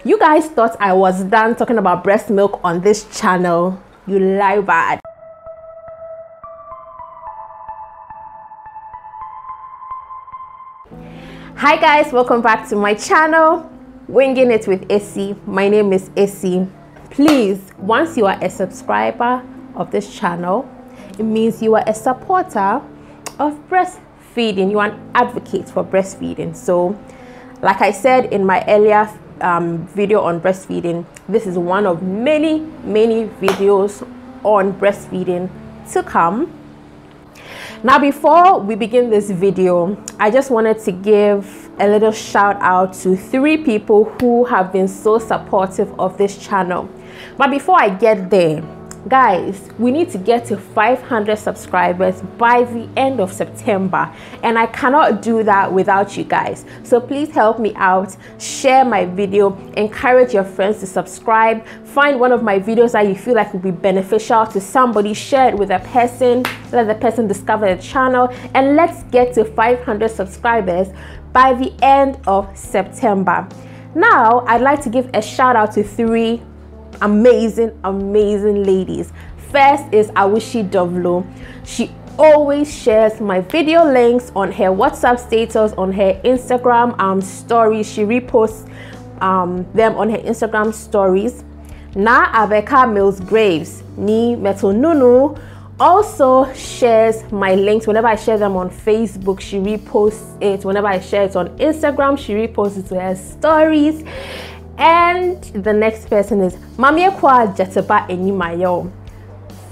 You guys thought I was done talking about breast milk on this channel. You lie bad. Hi guys, welcome back to my channel, Winging It with Essie. My name is Essie. Please, once you are a subscriber of this channel, it means you are a supporter of breastfeeding. You are an advocate for breastfeeding. So like I said in my earlier video on breastfeeding, this is one of many videos on breastfeeding to come. Now, before we begin this video, I just wanted to give a little shout out to 3 people who have been so supportive of this channel. But before I get there, guys, we need to get to 500 subscribers by the end of September, and I cannot do that without you guys. So please help me out, share my video, encourage your friends to subscribe, find one of my videos that you feel like will be beneficial to somebody, share it with a person, let the person discover the channel, and let's get to 500 subscribers by the end of September. Now, I'd like to give a shout out to 3 amazing ladies. First is Awishi Dovlo. She always shares my video links on her WhatsApp status, on her Instagram stories. She reposts them on her Instagram stories. Na Abeka Mills Graves ni Metonunu also shares my links. Whenever I share them on Facebook, she reposts it. Whenever I share it on Instagram, she reposts it to her stories. And the next person is Mamiekwa Jataba Enimayo.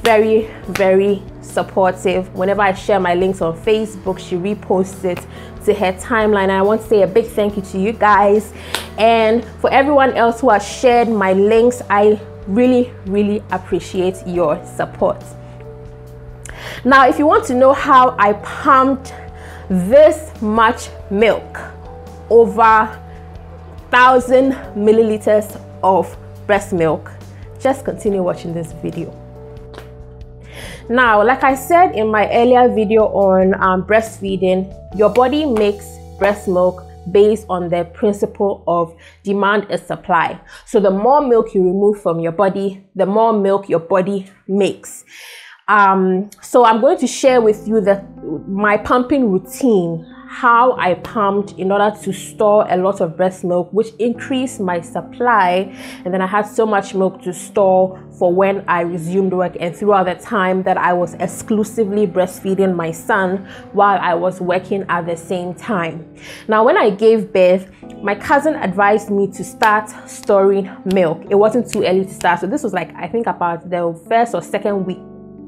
Very supportive. Whenever I share my links on Facebook, she reposts it to her timeline. And I want to say a big thank you to you guys, and for everyone else who has shared my links. I really appreciate your support. Now, if you want to know how I pumped this much milk, over 1,000 milliliters of breast milk, just continue watching this video. Now, like I said in my earlier video on breastfeeding, your body makes breast milk based on the principle of demand is supply. So the more milk you remove from your body, the more milk your body makes. So I'm going to share with you my pumping routine, how I pumped in order to store a lot of breast milk, which increased my supply, and then I had so much milk to store for when I resumed work and throughout the time that I was exclusively breastfeeding my son while I was working at the same time. Now, when I gave birth, my cousin advised me to start storing milk. It wasn't too early to start, so this was like, I think about the first or second week.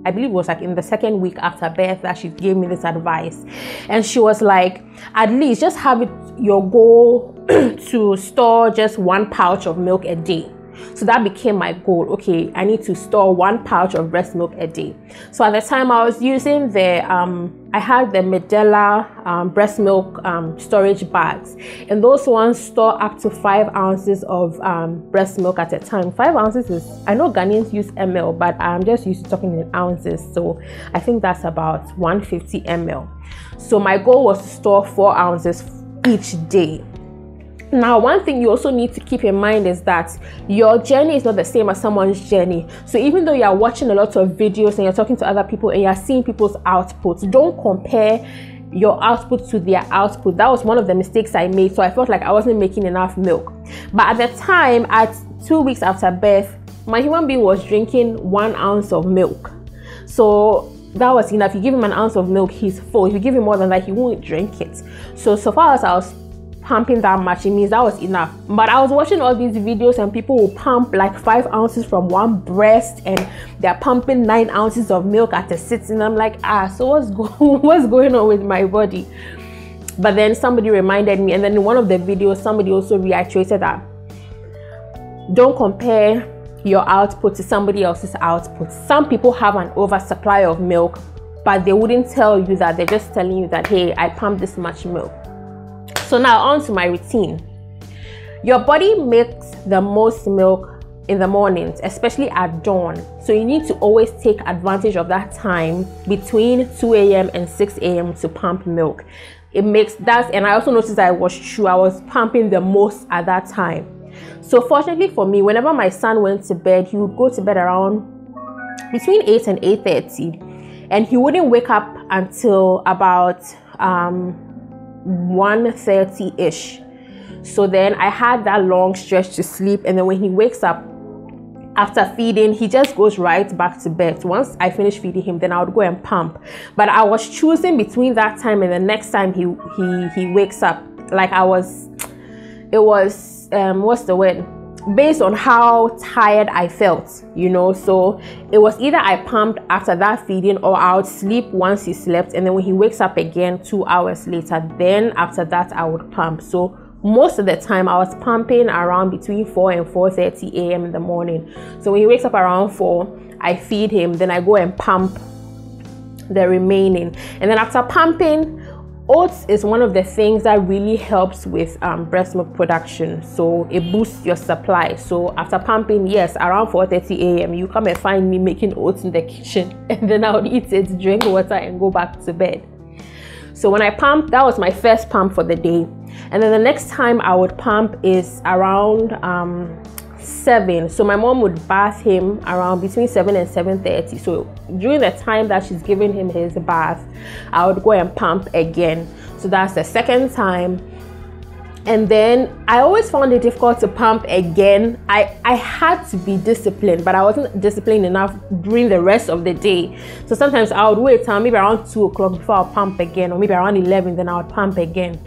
I believe it was like in the second week after birth that she gave me this advice. And she was like, at least just have it your goal to store just 1 pouch of milk a day. So that became my goal. Okay, I need to store 1 pouch of breast milk a day. So at the time I was using I had the Medela breast milk storage bags, and those ones store up to 5 ounces of breast milk at a time. 5 ounces is, I know Ghanaians use ml, but I'm just used to talking in ounces, so I think that's about 150 ml. So my goal was to store 4 ounces each day. Now, one thing you also need to keep in mind is that your journey is not the same as someone's journey. So even though you are watching a lot of videos and you're talking to other people and you're seeing people's outputs, don't compare your output to their output. That was one of the mistakes I made. So I felt like I wasn't making enough milk. But at the time, at 2 weeks after birth, my human being was drinking 1 ounce of milk. So that was enough. You give him an ounce of milk, he's full. If you give him more than that, he won't drink it. So far as I was pumping that much, it means that was enough. But I was watching all these videos and people will pump like 5 ounces from one breast, and they're pumping 9 ounces of milk at a sit, and I'm like, so what's going on with my body? But then somebody reminded me, and then in one of the videos somebody also reiterated that don't compare your output to somebody else's output. Some people have an oversupply of milk, but they wouldn't tell you that. They're just telling you that, hey, I pumped this much milk. So now on to my routine. Your body makes the most milk in the mornings, especially at dawn. So you need to always take advantage of that time between 2 a.m. and 6 a.m. to pump milk. It makes that, and I also noticed that it was true. I was pumping the most at that time. So fortunately for me, whenever my son went to bed, he would go to bed around between 8 and 8:30, and he wouldn't wake up until about 1:30 ish. So then I had that long stretch to sleep, and then when he wakes up after feeding, he just goes right back to bed. Once I finish feeding him, then I would go and pump. But I was choosing between that time and the next time he wakes up. Like it was what's the word? Based on how tired I felt, you know. So it was either I pumped after that feeding, or I would sleep once he slept, and then when he wakes up again 2 hours later, then after that I would pump. So most of the time I was pumping around between 4 and 4:30 a.m. in the morning. So when he wakes up around 4, I feed him, then I go and pump the remaining. And then after pumping, oats is one of the things that really helps with breast milk production. So it boosts your supply. So after pumping, yes, around 4:30 a.m. you come and find me making oats in the kitchen, and then I would eat it, drink water, and go back to bed. So when I pump, that was my first pump for the day. And then the next time I would pump is around 7. So my mom would bath him around between 7 and 7:30. So during the time that she's giving him his bath, I would go and pump again. So that's the second time. And then I always found it difficult to pump again. I had to be disciplined, but I wasn't disciplined enough during the rest of the day. So sometimes I would wait till maybe around 2 o'clock before I'll pump again, or maybe around 11, then I would pump again.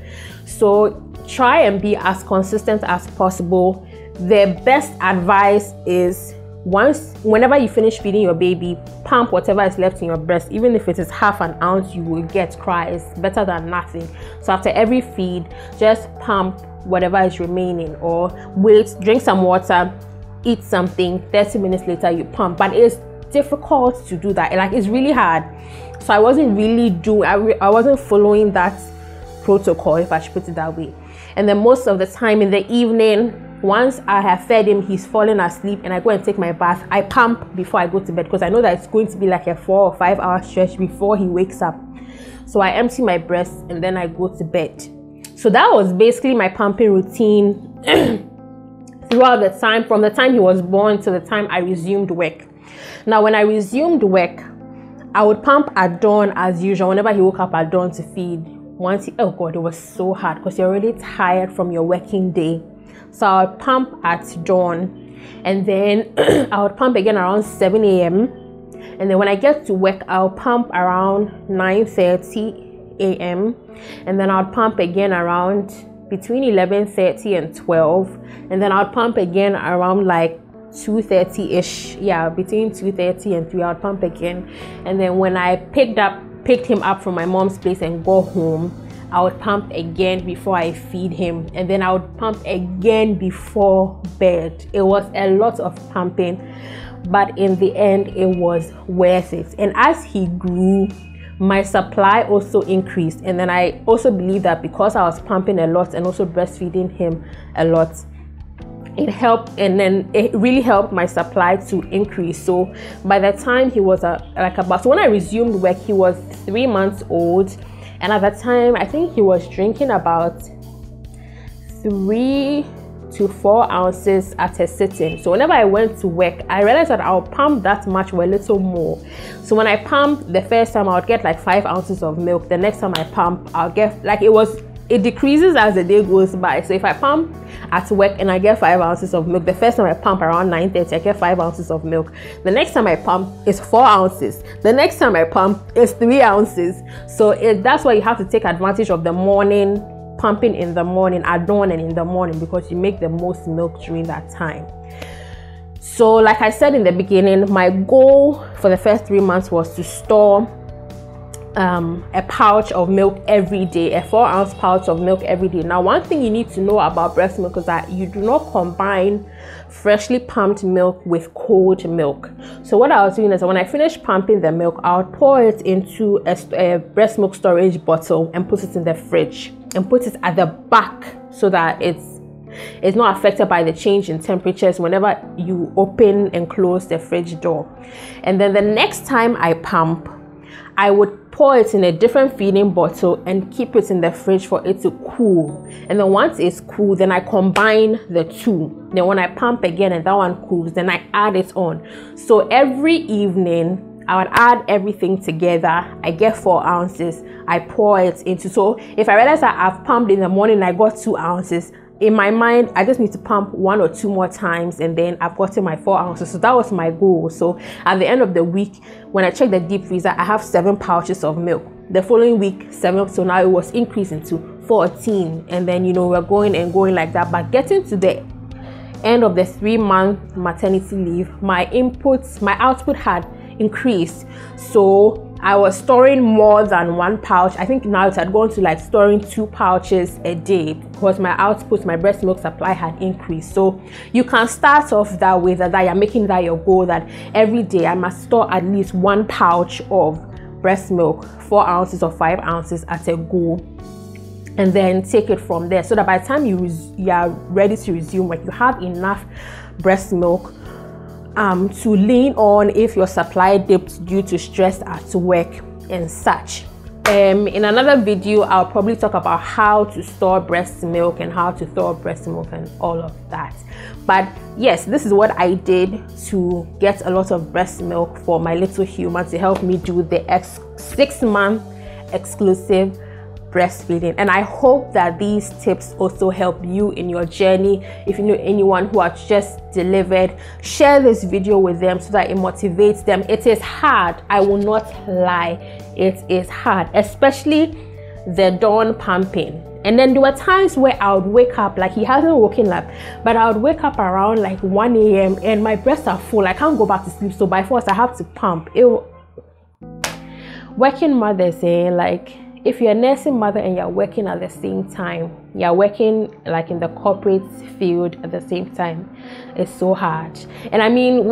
So try and be as consistent as possible. The best advice is whenever you finish feeding your baby, pump whatever is left in your breast. Even if it is half an ounce, you will get cries. Better than nothing. So after every feed, just pump whatever is remaining, or wait, drink some water, eat something, 30 minutes later you pump. But it's difficult to do that. Like, it's really hard. So I wasn't really I wasn't following that protocol, if I should put it that way. And then most of the time in the evening, once I have fed him, he's fallen asleep, and I go and take my bath, I pump before I go to bed, because I know that it's going to be like a 4 or 5 hour stretch before he wakes up. So I empty my breast and then I go to bed. So that was basically my pumping routine throughout the time, from the time he was born to the time I resumed work. Now when I resumed work, I would pump at dawn as usual. Whenever he woke up at dawn to feed, oh God, it was so hard because you're already tired from your working day. So I would pump at dawn, and then I would pump again around 7 a.m. And then when I get to work, I'll pump around 9:30 a.m. And then I'll pump again around between 11:30 and 12. And then I'll pump again around like 2:30-ish. Yeah, between 2:30 and 3, I'll pump again. And then when I picked him up from my mom's place and go home, I would pump again before I feed him, and then I would pump again before bed. It was a lot of pumping, but in the end it was worth it. And as he grew, my supply also increased. And then I also believe that because I was pumping a lot and also breastfeeding him a lot, it helped, and then it really helped my supply to increase. So by the time he was so when I resumed work, he was 3 months old. And at that time, I think he was drinking about 3 to 4 ounces at a sitting. So whenever I went to work, I realized that I'll pump that much or a little more. So when I pumped the first time, I would get like 5 ounces of milk. The next time I pump, I'll get like, it decreases as the day goes by. So if I pump at work and I get 5 ounces of milk, the first time I pump around 9:30, I get 5 ounces of milk. The next time I pump is 4 ounces. The next time I pump is 3 ounces. So that's why you have to take advantage of the morning, pumping in the morning, at dawn and in the morning, because you make the most milk during that time. So like I said in the beginning, my goal for the first 3 months was to store a pouch of milk every day, a 4-ounce pouch of milk every day. Now, one thing you need to know about breast milk is that you do not combine freshly pumped milk with cold milk. So what I was doing is when I finished pumping the milk, I would pour it into a breast milk storage bottle and put it in the fridge and put it at the back so that it's not affected by the change in temperatures whenever you open and close the fridge door. And then the next time I pump, I would pour it in a different feeding bottle and keep it in the fridge for it to cool. And then once it's cool, then I combine the two. Then when I pump again and that one cools, then I add it on. So every evening I would add everything together. I get 4 ounces. I pour it into, so if I realize that I've pumped in the morning, I got 2 ounces. In my mind, I just need to pump 1 or 2 more times and then I've gotten my 4 ounces. So that was my goal. So at the end of the week, when I check the deep freezer, I have 7 pouches of milk. The following week, 7. So now it was increasing to 14. And then, you know, we're going and going like that. But getting to the end of the 3-month maternity leave, my output had increased. So I was storing more than 1 pouch. I think now it had gone to like storing 2 pouches a day because my output, my breast milk supply had increased. So you can start off that way, that you're making that your goal, that every day I must store at least 1 pouch of breast milk, 4 ounces or 5 ounces at a go, and then take it from there, so that by the time you are ready to resume work, you have enough breast milk to lean on if your supply dipped due to stress at work and such. In another video, I'll probably talk about how to store breast milk and how to thaw breast milk and all of that. But yes, this is what I did to get a lot of breast milk for my little human to help me do the 6-month exclusive breastfeeding. And I hope that these tips also help you in your journey. If you know anyone who has just delivered, share this video with them so that it motivates them. It is hard, I will not lie, it is hard, especially the dawn pumping. And then there were times where I would wake up, like he hasn't woken up, but I would wake up around like 1 a.m. and my breasts are full, I can't go back to sleep, so by force I have to pump. Working mothers, like, if you're a nursing mother and you're working at the same time, you're working like in the corporate field at the same time, it's so hard. And I mean,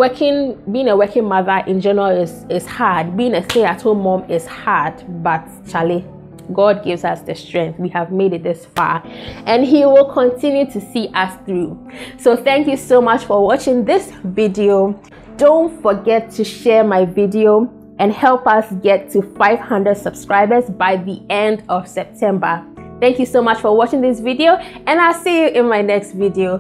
being a working mother in general is hard. Being a stay-at-home mom is hard, but Charlie, God gives us the strength. We have made it this far and he will continue to see us through. So thank you so much for watching this video. Don't forget to share my video and help us get to 500 subscribers by the end of September. Thank you so much for watching this video, and I'll see you in my next video.